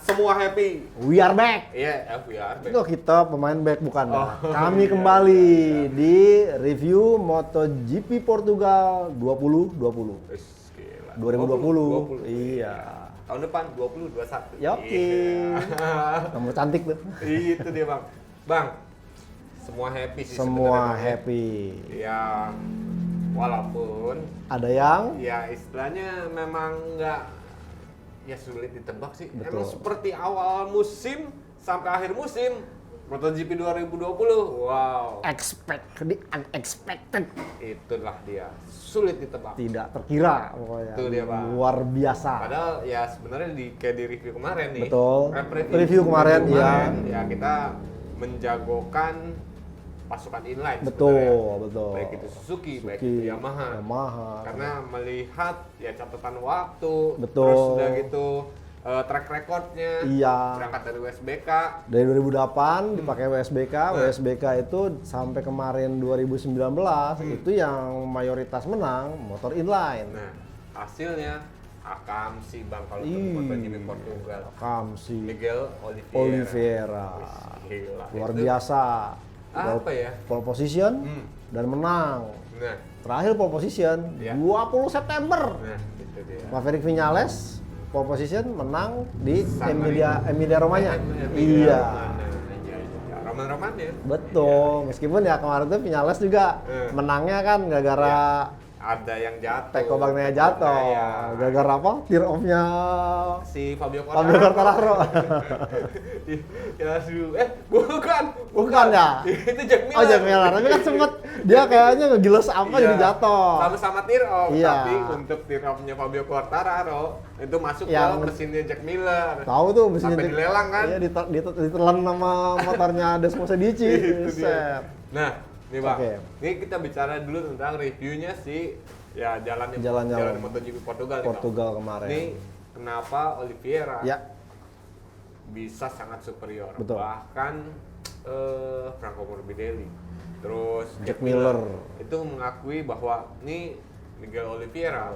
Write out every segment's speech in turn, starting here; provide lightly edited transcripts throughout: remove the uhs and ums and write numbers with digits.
Semua happy. We are back. Iya, we are back. Itu kita pemain back bukan? Kami iya, kembali iya. di review MotoGP Portugal 2020. Gila. 2020. Iya. Tahun depan 2021. Yoki. Nomor cantik tuh. Itu dia, Bang. Bang, semua happy sih Semua sebenarnya, Bang. happy. Ya, walaupun Ada yang ya istilahnya memang nggak ya sulit ditebak sih. Betul. Emang seperti awal musim sampai akhir musim MotoGP 2020. Wow. the unexpected. Itulah dia. Sulit ditebak. Tidak terkira pokoknya. Itu dia, Bang. Luar biasa. Padahal ya sebenarnya kayak di review kemarin nih. Betul. Review kemarin, ya kita menjagokan pasukan inline Betul, sebenarnya. betul. Baik itu Suzuki, baik itu Yamaha. Karena melihat ya catatan waktu, Betul. terus udah gitu track recordnya, Iya. berangkat dari WSBK. Dari 2008 dipakai WSBK, WSBK itu sampai kemarin 2019 itu yang mayoritas menang motor inline. Nah, hasilnya Akam sih Bang kalau Ih, untuk MotoGP Portugal. Kamsi, Miguel Oliveira, Gila. luar Itu biasa. apa ya? Pole position Hmm. dan menang. Nah, Terakhir pole position Iya. 20 September. nah itu dia. Maverick Viñales pole position menang di San Emilia Romagna. Iya. Iya. Roman ya. Betul. Meskipun ya kemarin tuh Viñales juga menangnya kan gara-gara Ada yang jatuh. Peko Bagnaia jatuh. Iya. Gara-gara apa? Tear off-nya Si Fabio Fabio Quartararo. Ya, bukan ya? Itu Jack Miller. Oh, Jack Miller. Tapi kan sempet dia kayaknya ngegiles apa Iya. jadi jatuh. Sama-sama tear off, Iya. tapi untuk tear off-nya Fabio Quartararo itu masuk Yang- ke mesinnya Jack Miller. Tahu tuh mesinnya Sampai dilelang kan? Iya, ditelan sama motornya Desmos Edici. Itu dia. Set. Nah, nih Bang. Oke. Ini kita bicara dulu tentang reviewnya si ya jalan MotoGP Portugal nih, Bang. Portugal kemarin. Ini kenapa Oliveira Ya, bisa sangat superior. Betul. Bahkan Franco Morbidelli, terus Jack Miller. itu mengakui bahwa nih Miguel Oliveira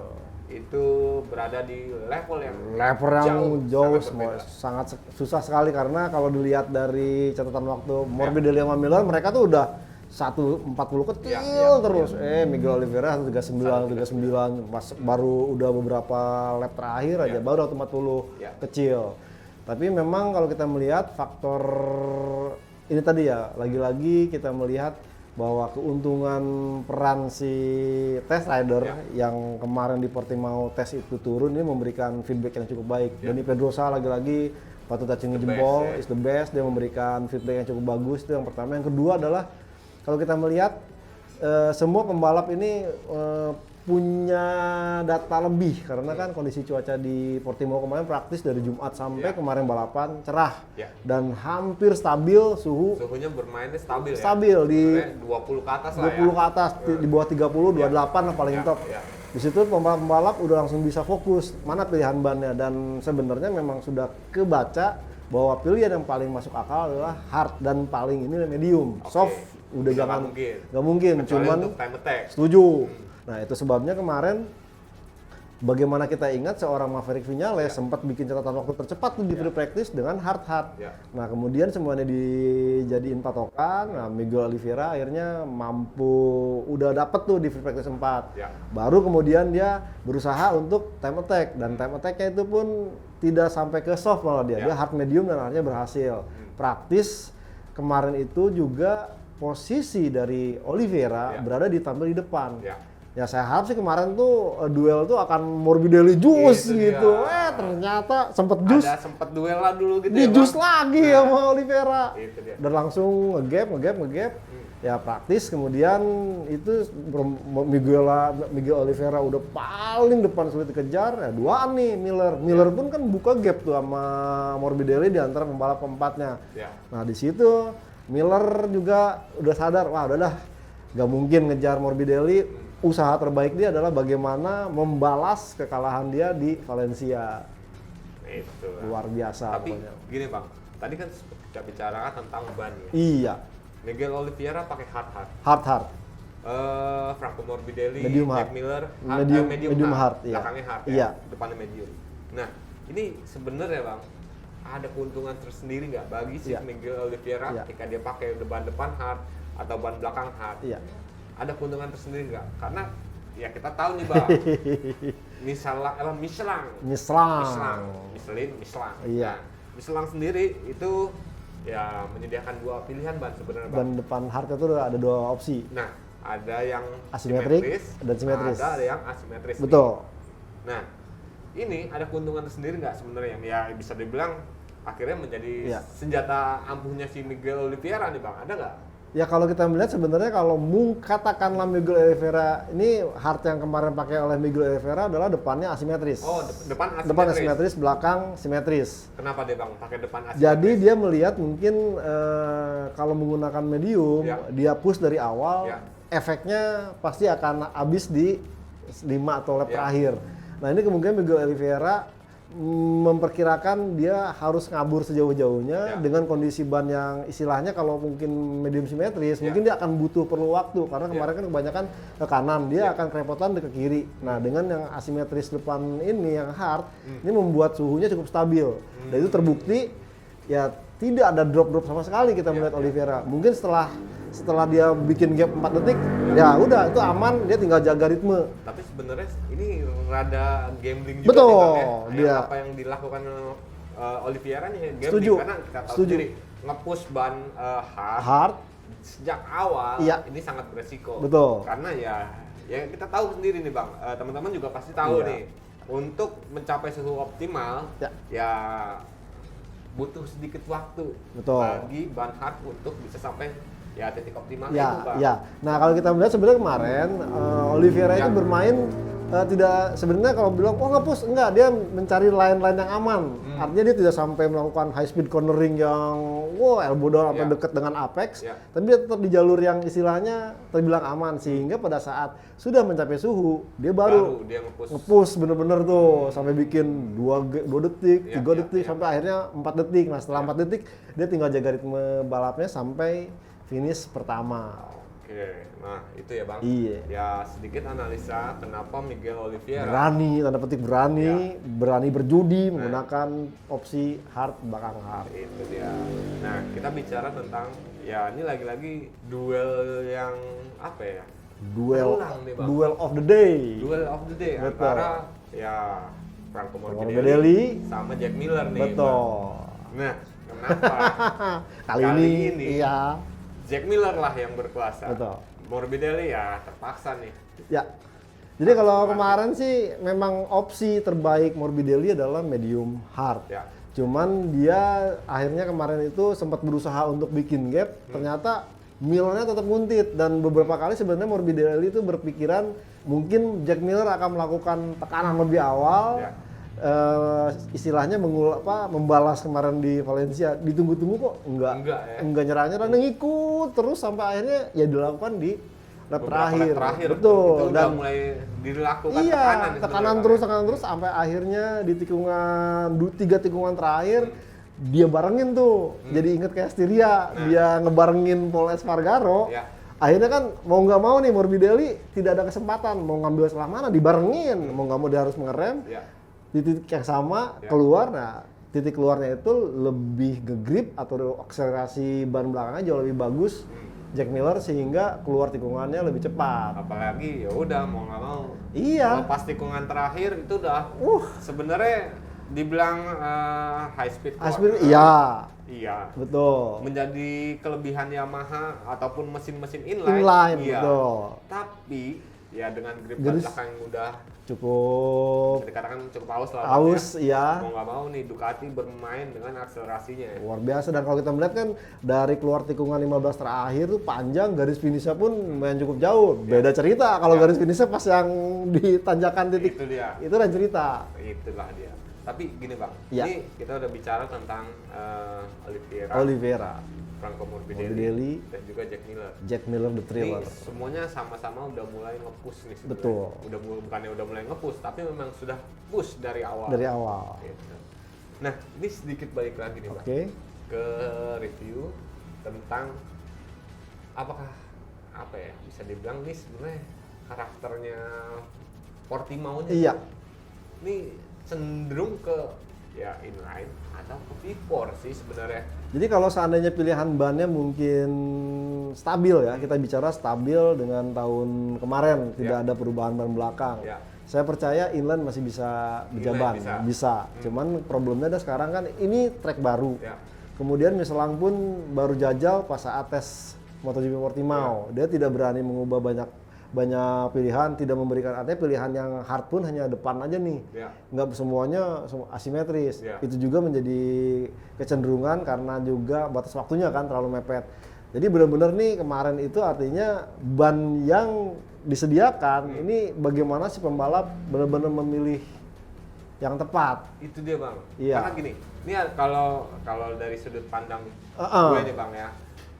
itu berada di level yang jauh sangat semua berbeda. sangat susah sekali karena kalau dilihat dari catatan waktu Morbidelli sama Miller mereka tuh udah 1.40 kecil Iya, terus. Miguel Oliveira 1.39 pas baru udah beberapa lap terakhir aja Iya. baru 1.40 Iya. kecil. Tapi memang kalau kita melihat faktor ini tadi ya, lagi-lagi kita melihat bahwa keuntungan peran si test rider yang kemarin di Portimao test itu turun ini memberikan feedback yang cukup baik. Dani Pedrosa lagi-lagi patut acungi jempol, is the best, dia memberikan feedback yang cukup bagus, itu yang pertama. Yang kedua adalah kalau kita melihat semua pembalap ini punya data lebih karena kan kondisi cuaca di Portimao kemarin praktis dari Jumat sampai kemarin balapan cerah dan hampir stabil Suhunya bermainnya stabil ya. di Sebenarnya 20 ke atas lah 20 ke atas di bawah 30 28 lah paling top. Di situ pembalap-pembalap udah langsung bisa fokus mana pilihan bannya dan sebenarnya memang sudah kebaca bahwa pilihan yang paling masuk akal adalah hard dan paling ini medium. Soft udah jangan nggak mungkin Kecuali cuman untuk time attack. setuju. Nah, itu sebabnya kemarin bagaimana kita ingat seorang Maverick Viñales sempat bikin catatan waktu tercepat tuh di free practice dengan hard. Nah, kemudian semuanya dijadiin patokan. Nah, Miguel Oliveira akhirnya mampu udah dapet tuh di free practice 4. Baru kemudian dia berusaha untuk time attack dan time attack-nya itu pun tidak sampai ke soft malah dia hard medium dan akhirnya berhasil. Praktis kemarin itu juga posisi dari Oliveira berada tampil di depan. Ya saya harap sih kemarin tuh duel tuh akan Morbidelli jus gitu. Ternyata sempet jus. Ada sempet duel lah dulu gitu di ya. jus lagi sama Oliveira. Itu dia. Dan langsung ngegap. Ya praktis kemudian itu Miguel Oliveira udah paling depan sulit dikejar. Ya duaan nih Miller pun kan buka gap tuh sama Morbidelli di antara pembalap keempatnya. Nah di situ Miller juga udah sadar, wah udah dah gak mungkin ngejar Morbidelli. Usaha terbaik dia adalah bagaimana membalas kekalahan dia di Valencia. Itu. Luar biasa. Tapi pokoknya. gini Bang, tadi kan kita bicarakan tentang ban ya. Iya. Miguel Oliveira pakai hard. Hard. Franco Morbidelli, Medium Jack hard. Miller, Medium hard, iya. belakangnya hard Iya. ya, depannya medium. Nah, ini sebenarnya bang ada keuntungan tersendiri nggak bagi si Miguel Oliveira ketika dia pakai ban depan hard atau ban belakang hard? Ada keuntungan tersendiri nggak? Karena ya kita tahu nih bang, Michelin. Iya. Nah, Michelin sendiri itu ya menyediakan dua pilihan ban sebenarnya bang. Ban depan hard itu ada dua opsi. Nah, ada yang asimetris dan simetris. Ada yang asimetris. Betul. Nih. Nah, ini ada keuntungan tersendiri nggak sebenarnya yang ya bisa dibilang akhirnya menjadi senjata ampuhnya si Miguel Oliveira nih bang, ada nggak? Ya kalau kita melihat sebenarnya kalau katakanlah Miguel Oliveira ini hard yang kemarin pakai oleh Miguel Oliveira adalah depannya asimetris. Oh, depan asimetris. Depan asimetris, belakang simetris. Kenapa deh bang pakai depan asimetris? Jadi dia melihat mungkin kalau menggunakan medium, dia push dari awal, efeknya pasti akan habis di 5 atau lap terakhir. Nah ini kemungkinan Miguel Oliveira memperkirakan dia harus ngabur sejauh-jauhnya dengan kondisi ban yang istilahnya kalau mungkin medium simetris, mungkin dia akan perlu waktu karena kemarin kan kebanyakan ke kanan, dia akan kerepotan ke kiri. Nah dengan yang asimetris depan ini yang hard, ini membuat suhunya cukup stabil. Dan itu terbukti ya tidak ada drop sama sekali kita melihat Oliveira. Mungkin setelah dia bikin gap 4 detik, ya udah itu aman, dia tinggal jaga ritme. Tapi sebenarnya ini rada gambling juga. Betul, nih bang, ya. Apa yang dilakukan Oliveira nih gambling. Setuju. Karena kita tahu sendiri nge-push ban hard sejak awal ini sangat beresiko. Betul. Karena ya kita tahu sendiri nih bang, teman-teman juga pasti tahu nih untuk mencapai suhu optimal ya butuh sedikit waktu bagi ban hard untuk bisa sampai titik optimal itu bang. Nah kalau kita melihat sebenarnya kemarin Oliveira itu bermain tidak sebenarnya kalau bilang nge-push enggak, dia mencari line-line yang aman. Artinya dia tidak sampai melakukan high speed cornering yang elbow down sampai dekat dengan apex, tapi dia tetap di jalur yang istilahnya terbilang aman sehingga pada saat sudah mencapai suhu dia baru nge-push bener-bener tuh sampai bikin 2 detik, 3 detik sampai akhirnya 4 detik. Nah setelah 4 detik dia tinggal jaga ritme balapnya sampai finish pertama. Oke, nah itu ya bang. Iya. Ya sedikit analisa kenapa Miguel Oliveira tanda petik berani berjudi menggunakan opsi hard belakang hard. Itu dia. Nah kita bicara tentang ini lagi-lagi duel yang apa ya? Duel of the day. Duel of the day. Betul. Antara Franco Morbidelli sama Jack Miller nih. Betul. Bang. Nah kenapa kali ini Jack Miller lah yang berkuasa. Betul. Morbidelli ya terpaksa nih. Ya. Jadi kalau kemarin sih memang opsi terbaik Morbidelli adalah medium hard. Cuman dia akhirnya kemarin itu sempat berusaha untuk bikin gap, ternyata Millernya tetap nguntit dan beberapa kali sebenarnya Morbidelli itu berpikiran mungkin Jack Miller akan melakukan tekanan lebih awal. Istilahnya membalas kemarin di Valencia, ditunggu-tunggu kok enggak nyerah-nyerah, ngikut terus sampai akhirnya ya dilakukan di lap terakhir. Betul. Itu dan mulai dilakukan tekanan terus sampai akhirnya di tikungan 3 tikungan terakhir dia barengin tuh. Jadi inget kayak Styria, dia ngebarengin Paul Espargaro. Akhirnya kan mau nggak mau nih Morbidelli tidak ada kesempatan mau ngambil setelah mana, dibarengin. Mau nggak mau dia harus mengerem. Di titik yang sama keluar, nah titik keluarnya itu lebih nge-grip atau akselerasi ban belakangnya jauh lebih bagus Jack Miller sehingga keluar tikungannya lebih cepat. Apalagi ya udah mau nggak mau. Iya. Pas tikungan terakhir itu udah sebenarnya dibilang high speed. Iya. Betul. Menjadi kelebihan Yamaha ataupun mesin-mesin inline. Iya. Betul. Tapi ya dengan grip ban belakang yang udah cukup dikatakan cukup aus mau nggak mau nih Ducati bermain dengan akselerasinya luar biasa. Dan kalau kita melihat kan dari keluar tikungan 15 terakhir tuh panjang, garis finishnya pun lumayan cukup jauh. Beda cerita kalau garis finishnya pas yang di tanjakan titik itu lain cerita. Itulah dia. Tapi gini bang, ini kita udah bicara tentang Oliveira, Franco Morbidelli dan juga Jack Miller. The Thriller. Ini semuanya sama-sama udah mulai nge-push nih sebenarnya. Betul. Bukannya udah mulai nge-push, tapi memang sudah push dari awal. Gitu. Nah, ini sedikit balik lagi nih bang, ke review tentang apakah bisa dibilang nih sebenarnya karakternya Portimao-nya. Iya. Ini cenderung ke ya inline atau ke V4 sih sebenarnya. Jadi kalau seandainya pilihan bannya mungkin stabil ya, kita bicara stabil dengan tahun kemarin, tidak ada perubahan ban belakang. Saya percaya inline masih bisa berjaban, bisa. Cuman problemnya ada sekarang kan ini track baru. Kemudian Michelin pun baru jajal pas saat tes MotoGP Portimao. Dia tidak berani mengubah banyak pilihan, tidak memberikan, artinya pilihan yang hard pun hanya depan aja nih, nggak semuanya asimetris. Itu juga menjadi kecenderungan karena juga batas waktunya kan terlalu mepet. Jadi benar-benar nih kemarin itu artinya ban yang disediakan ini bagaimana si pembalap benar-benar memilih yang tepat. Itu dia bang. Karena gini, ini kalau dari sudut pandang gue nih bang ya,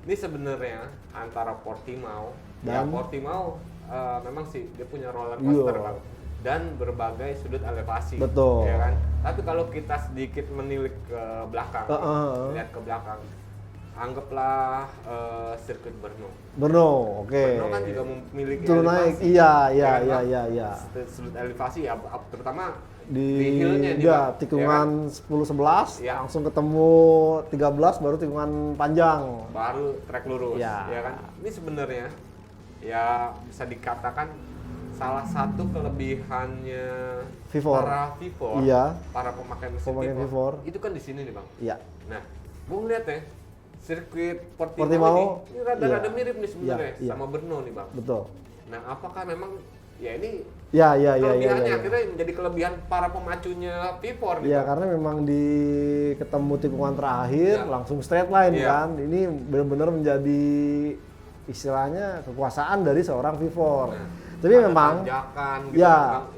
ini sebenarnya antara Portimao dan Portimao memang sih dia punya roller coaster bang, dan berbagai sudut elevasi. Betul. Ya kan? Tapi kalau kita sedikit menilik ke belakang, lihat ke belakang, anggaplah sirkuit Brno, oke. Brno kan juga memiliki naik, elevasi. Iya. Sudut elevasi ya, terutama di hillnya nih bang. tikungan 10-11, langsung ketemu 13 baru tikungan panjang. Baru trek lurus, ya kan? Ini sebenarnya ya bisa dikatakan salah satu kelebihannya para V4, para pemakai mesin V4 itu kan di sini nih bang. Nah, gue ngeliat ya sirkuit Portimao ini rada-rada mirip nih sebenarnya sama Brno nih bang. Betul. Nah, apakah memang ya ini kelebihannya akhirnya menjadi kelebihan para pemacunya V4 nih bang? Karena memang di ketemu tikungan terakhir langsung straight line kan. Ini benar-benar menjadi istilahnya kekuasaan dari seorang V4. Tapi memang tanjakan gitu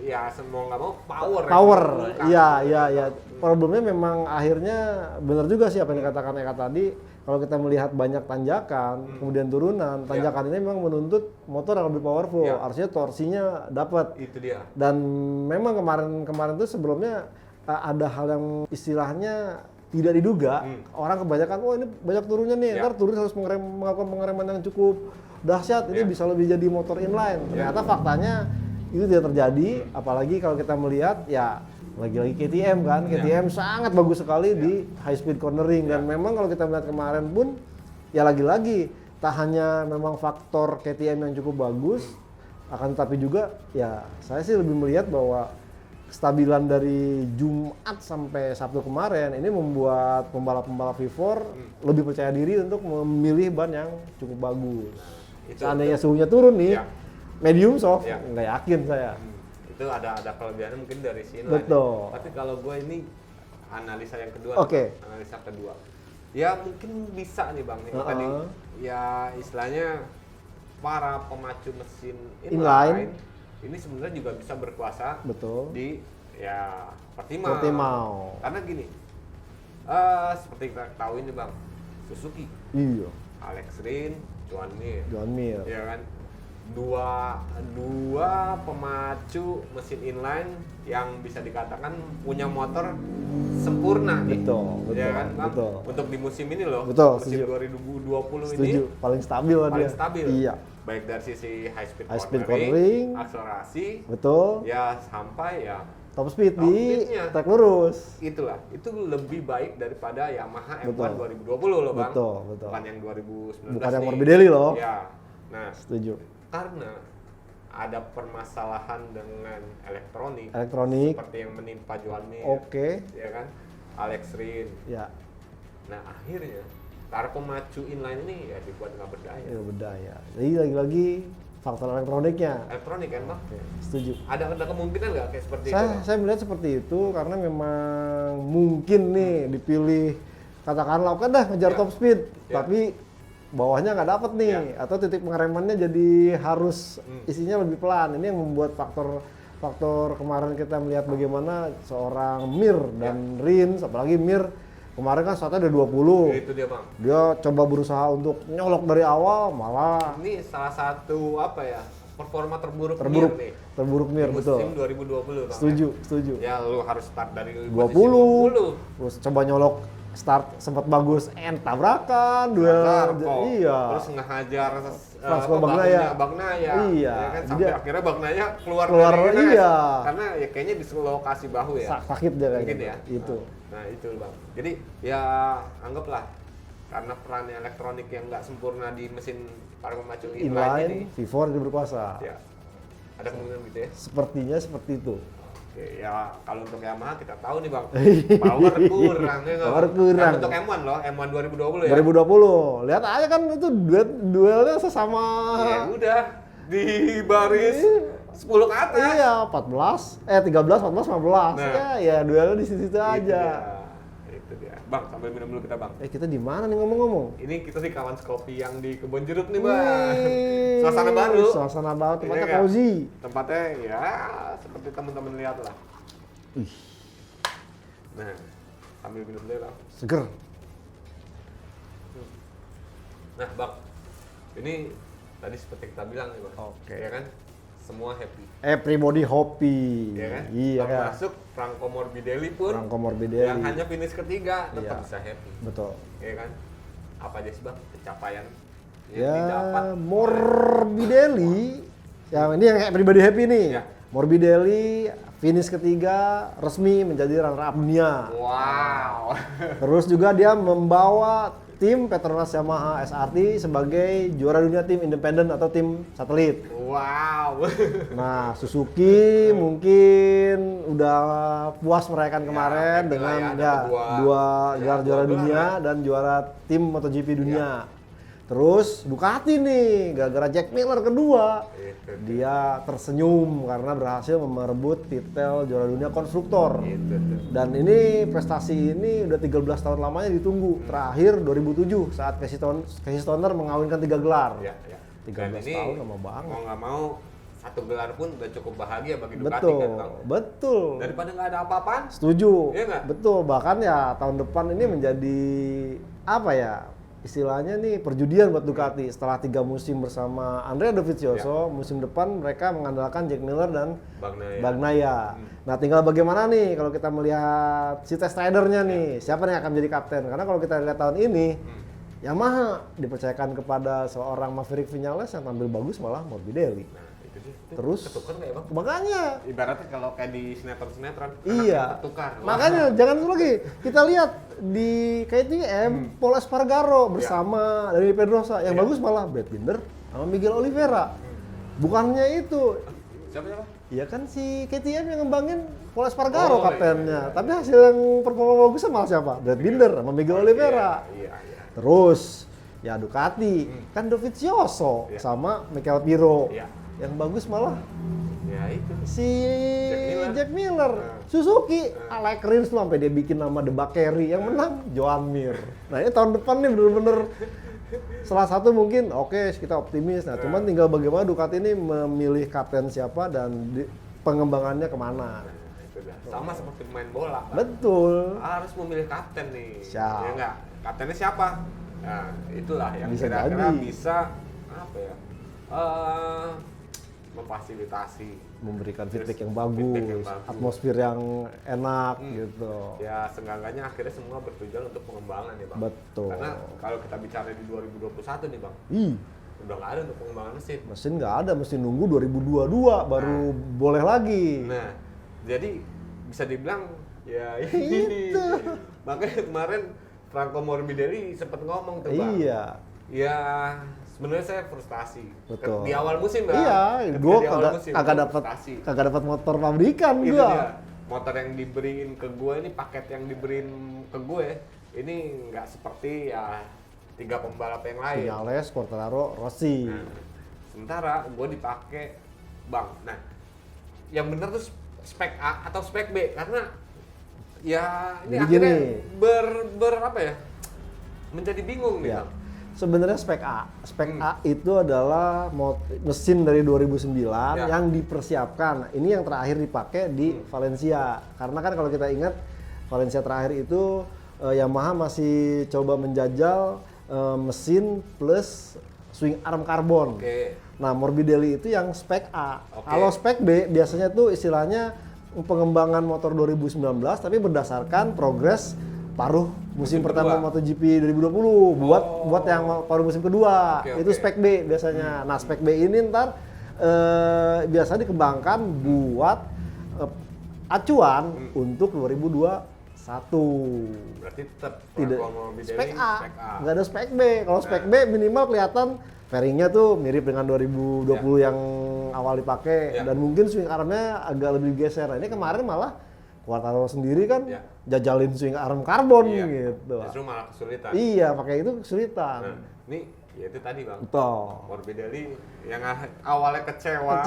ya semua nggak mau power. Iya. Problemnya memang akhirnya benar juga sih apa yang dikatakan Eka tadi. Kalau kita melihat banyak tanjakan, kemudian turunan, tanjakan ini memang menuntut motor yang lebih powerful. Artinya torsinya dapat. Itu dia. Dan memang kemarin itu sebelumnya ada hal yang istilahnya tidak diduga, orang kebanyakan, ini banyak turunnya nih, ntar turun harus melakukan pengereman yang cukup dahsyat, ini bisa lebih jadi motor inline. Ternyata faktanya itu tidak terjadi, apalagi kalau kita melihat ya lagi-lagi KTM kan, KTM sangat bagus sekali di high speed cornering, dan memang kalau kita melihat kemarin pun ya lagi-lagi tak hanya memang faktor KTM yang cukup bagus, akan tetapi juga ya saya sih lebih melihat bahwa kestabilan dari Jumat sampai Sabtu kemarin ini membuat pembalap-pembalap V4 lebih percaya diri untuk memilih ban yang cukup bagus. Seandainya suhunya turun nih, medium soft, nggak yakin saya. Itu ada kelebihannya mungkin dari sini. Betul. Tapi kalau gue ini analisa yang kedua, analisa kedua. Ya mungkin bisa nih bang, ini tadi ya istilahnya para pemacu mesin inline ini sebenarnya juga bisa berkuasa di ya Portimao. Karena gini, seperti kita tahu ini bang, Suzuki, Alex Rins, Joan Mir, ya kan, dua pemacu mesin inline yang bisa dikatakan punya motor sempurna nih. Betul. Ya kan bang? Untuk di musim ini loh, musim 2020 ini paling stabil lah dia. Iya. Baik dari sisi high speed cornering, akselerasi, ya sampai ya top speed di track lurus. Itulah, itu lebih baik daripada Yamaha M1 2020 loh bang. Betul. Bukan yang 2019. Bukan yang Morbidelli loh. Ya. Nah, setuju. Karena ada permasalahan dengan elektronik. Seperti yang menimpa Joan Mir. Ya kan? Alex Rins. Ya. Nah, akhirnya para pemacu inline ini ya dibuat nggak berdaya. Berdaya. Jadi lagi-lagi faktor elektroniknya. Elektronik kan bang? Setuju. Ada kemungkinan nggak kayak seperti itu? Saya melihat seperti itu karena memang mungkin nih dipilih, katakanlah kan dah ngejar top speed, tapi bawahnya nggak dapet nih, atau titik pengeremannya jadi harus isinya lebih pelan. Ini yang membuat faktor kemarin kita melihat bagaimana seorang Mir dan Rins, apalagi Mir kemarin kan startnya udah 20. Itu dia bang. Dia coba berusaha untuk nyolok dari awal, malah ini salah satu performa terburuk nih. Terburuk Mir, betul. Musim 2020 bang. Setuju. Ya lu harus start dari 20. Terus coba nyolok, start sempat bagus, tabrakan, terus ngehajar Bagnaya. Iya. Ya kan, sampai akhirnya Bagnaya keluar dari karena ya kayaknya di lokasi bahu ya. Sakit dia mungkin ya. Itu. Nah itu Bang. Jadi ya anggaplah karena peran elektronik yang nggak sempurna di mesin para pemacu inline ini, V4 jadi berkuasa. Ya, ada kemungkinan gitu ya? Sepertinya seperti itu. Oke, ya kalau untuk Yamaha kita tahu nih Bang, power kurang ya nggak? Power kurang. Untuk M1 loh, M1 2020 ya? 2020, lihat aja kan itu duelnya sesama. Ya udah, di baris 10 ke atas. Iya, 13, 14, 15. Nah, ya duelnya di situ aja. Itu dia. Bang, sambil minum dulu kita Bang. Kita di mana nih ngomong-ngomong? Ini kita di kawan Skopi yang di Kebon Jeruk nih Bang. Suasana baru. Suasana baru, tempatnya Iya, cozy. Tempatnya ya seperti teman-teman lihat lah. Ih, Nah, sambil minum dulu Bang. seger. Nah Bang, ini tadi seperti kita bilang nih Bang. Oke. Ya kan? Semua happy. Everybody happy. Ya kan? Iya kan. Termasuk Franco Morbidelli pun Franco Morbidelli. yang hanya finish ketiga tetap Iya. bisa happy. Betul. Ya kan? Apa aja sih Bang pencapaian yang Ya, didapat? Morbidelli. Yang ini yang everybody happy nih. Ya. Morbidelli finish ketiga, resmi menjadi runner up dunia. Wow. Terus juga dia membawa tim Petronas Yamaha SRT sebagai juara dunia tim independen atau tim satelit. Wow. Nah, Suzuki mungkin udah puas merayakan kemarin ya, dengan ada dua gelar juara dua dunia gelar, dan juara tim MotoGP dunia. Terus Ducati nih, gara-gara Jack Miller kedua, Itu. dia tersenyum karena berhasil merebut titel juara dunia konstruktor. Itu. Dan ini prestasi ini udah 13 tahun lamanya ditunggu. Terakhir 2007 saat Casey Stoner mengawinkan 3 gelar. Ya, ya. 13 Dan ini tahun lama banget. Mau nggak mau satu gelar pun udah cukup bahagia bagi Ducati Betul, kan Bang. betul. Daripada nggak ada apa-apaan. Setuju. Iya nggak? Betul. Bahkan ya tahun depan ini menjadi apa ya? Istilahnya nih perjudian buat Ducati. Setelah 3 musim bersama Andrea Dovizioso, musim depan mereka mengandalkan Jack Miller dan Bagnaia. Nah, tinggal bagaimana nih kalau kita melihat si test ridernya nih, siapa nih yang akan menjadi kapten? Karena kalau kita lihat tahun ini, Yamaha dipercayakan kepada seorang Maverick Vinales yang tampil bagus malah Morbidelli. Nah, itu sih. Terus ketukar nggak ya Bang? makanya Ibaratnya kalau kayak di sinetron-sinetron, iya. ketukar. Makanya jangan lagi kita lihat di KTM Paul Espargaro bersama dari Pedrosa yang bagus malah Brad Binder sama Miguel Oliveira. Bukannya itu. Siapa? Iya kan si KTM yang ngembangin Paul Espargaro kaptennya. Iya. Tapi hasil yang performa bagusnya malah siapa? Brad Binder sama Miguel Oliveira. Iya. Terus ya Ducati kan Dovizioso sama Michael Piro. Iya. Yang bagus malah Ya itu. si Jack Miller. Suzuki Alec Rins tuh sampai dia bikin nama The Bakeri, yang menang Joan Mir. Nah, ini tahun depan nih bener-bener salah satu mungkin oke, kita optimis. Nah, cuman tinggal bagaimana Ducati ini memilih kapten siapa dan pengembangannya kemana. Itu dah. Sama seperti main bola. Bang. Betul. Harus memilih kapten nih. Siap. Ya enggak? Kaptennya siapa? Nah, itulah yang Bisa kira-kira jadi. bisa apa ya? Memfasilitasi, Memberikan feedback yang feedback yang bagus, bagus. atmosfer yang enak gitu. Ya seenggaknya akhirnya semua bertujuan untuk pengembangan ya Bang. Betul. Karena kalau kita bicara di 2021 nih Bang, udah nggak ada untuk pengembangan mesin. Mesin nggak ada, mesti nunggu 2022 baru boleh lagi. Nah, jadi bisa dibilang ya ini. Itu. Makanya kemarin Franco Morbidelli sempat ngomong tuh Bang. Iya. Ya sebenarnya saya frustasi. Betul. Di awal musim Bang. Iya, gue kagak dapat motor pabrikan Itu gua. dia. Motor yang diberiin ke gue ini, paket yang diberiin ke gue ini nggak seperti ya 3 pembalap yang lain. Vinales, Quartararo, Rossi. Nah, sementara gue dipakai Bang. Nah, yang bener tuh spek A atau spek B karena ya ini Jadi akhirnya gini. apa ya? Menjadi bingung nih Ya. Bang. Sebenarnya spek A. Spek A itu adalah mesin dari 2009 yang dipersiapkan. Ini yang terakhir dipakai di Valencia. Karena kan kalau kita ingat Valencia terakhir itu Yamaha masih coba menjajal mesin plus swing arm karbon. Nah, Morbidelli itu yang spek A. Kalau spek B biasanya tuh istilahnya pengembangan motor 2019 tapi berdasarkan progres paruh musim pertama MotoGP 2020 buat yang paruh musim kedua. Itu spek B biasanya. Nah, spek B ini ntar biasanya dikembangkan buat acuan untuk 2021. Satu. Berarti tetap Tidak Morbidelli spek A. spek A. Nggak ada spek B. Kalau spek B minimal kelihatan fairingnya tuh mirip dengan 2020 yang awal dipakai dan mungkin swing armnya agak lebih geser. Nah, ini kemarin malah Quartararo sendiri kan jajalin swing arm karbon gitu. Justru malah kesulitan. Iya, pakai itu kesulitan. Nah, ini ya itu tadi Bang. Betul. Morbidelli yang awalnya kecewa,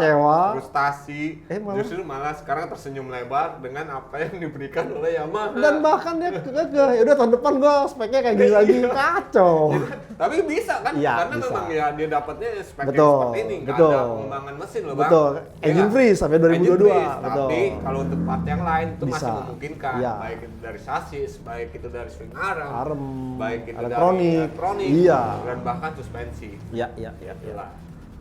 frustasi, justru malah sekarang tersenyum lebar dengan apa yang diberikan oleh Yamaha. Dan bahkan dia ya udah tahun depan gua speknya kayak gini lagi, kacau. Tapi bisa kan? Ya, karena bisa. memang ya dia dapatnya spek seperti ini, nggak ada pengembangan mesin loh Bang. Betul, engine free sampai 2022. Tapi kalau untuk part yang lain itu Bisa. masih memungkinkan, baik itu dari sasis, baik itu dari swing arm, baik itu elektronik, dari elektronik, dan bahkan suspensi. Iya.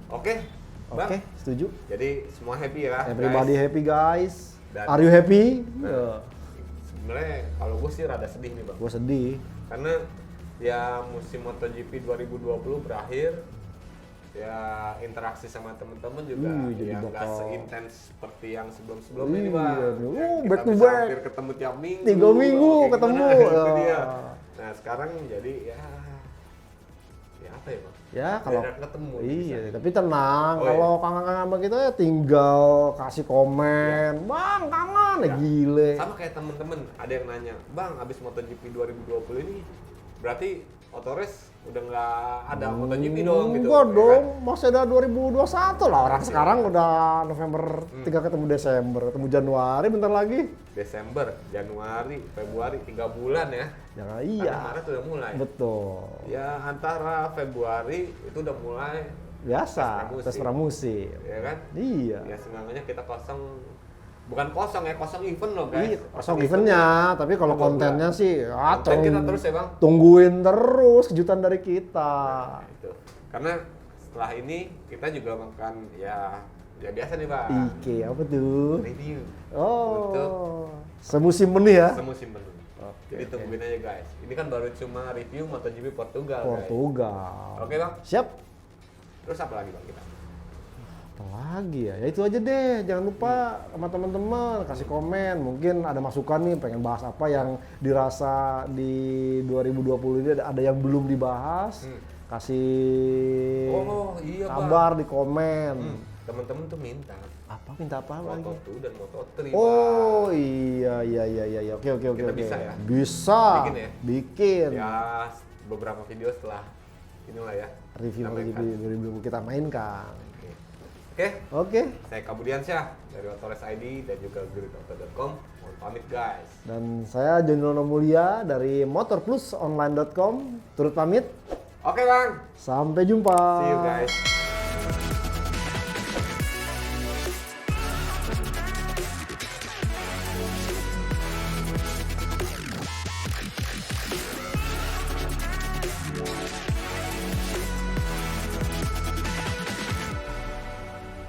Oke, Bang. Oke, setuju. Jadi semua happy ya, Everybody guys. happy guys. Dan- Are you happy? Sebenarnya kalau gue sih rada sedih nih Bang. Gue sedih. Karena ya musim MotoGP 2020 berakhir. Ya interaksi sama temen-temen juga jadi ya nggak bakal seintens seperti yang sebelum-sebelumnya nih Bang. Yang back kita to bisa back. hampir ketemu tiap minggu. 3 minggu kayak ketemu. gimana, itu dia. Nah sekarang jadi ya apa ya Bang? Ya kalau ketemu. iya, tapi tenang. Oh, kalau kangen-kangen sama kita ya tinggal kasih komen. Bang, kangen ya gile. Sama kayak temen-temen ada yang nanya, Bang, abis MotoGP 2020 ini berarti Autores udah nggak ada MotoGP dong gitu. Enggak dong, Kan? masih ada 2021 lah. Orang sekarang udah November, tinggal ketemu Desember, ketemu Januari bentar lagi. Desember, Januari, Februari, 3 bulan ya. Jangan Karena iya. Maret udah mulai. Betul. Ya antara Februari itu udah mulai Biasa, tes pramusim. ya kan? Iya. Ya seenggaknya kita bukan kosong ya, kosong event loh guys. Iya, kosong eventnya, tapi kalau kontennya sih, konten kita terus ya Bang. Tungguin terus kejutan dari kita. Nah, itu. Karena setelah ini kita juga makan ya biasa nih Bang. Ike apa tuh? Review. Oh, Untuk semusim ini ya? semusim penuh. Jadi tungguin aja guys. Ini kan baru cuma review MotoGP Portugal. Portugal. Guys. Oke Bang. Siap. Terus apa lagi Bang kita? Apa lagi ya? Ya itu aja deh. Jangan lupa sama teman-teman kasih komen. Mungkin ada masukan nih pengen bahas apa yang dirasa di 2020 ini ada yang belum dibahas. Kasih kabar di komen. Teman-teman tuh minta Minta apa lagi? Moto2 dan Moto3. Oh iya. Oke. Kita bisa ya? Bisa. Bikin ya? Bikin. Ya beberapa video setelah inilah ya. Review MotoGP 2020 kita mainkan. Oke. Saya Kabudiansyah dari Autores ID dan juga gridauto.com. Mohon pamit guys. Dan saya Jonyono Mulia dari motorplusonline.com. Turut pamit. Oke Bang. Sampai jumpa. See you guys.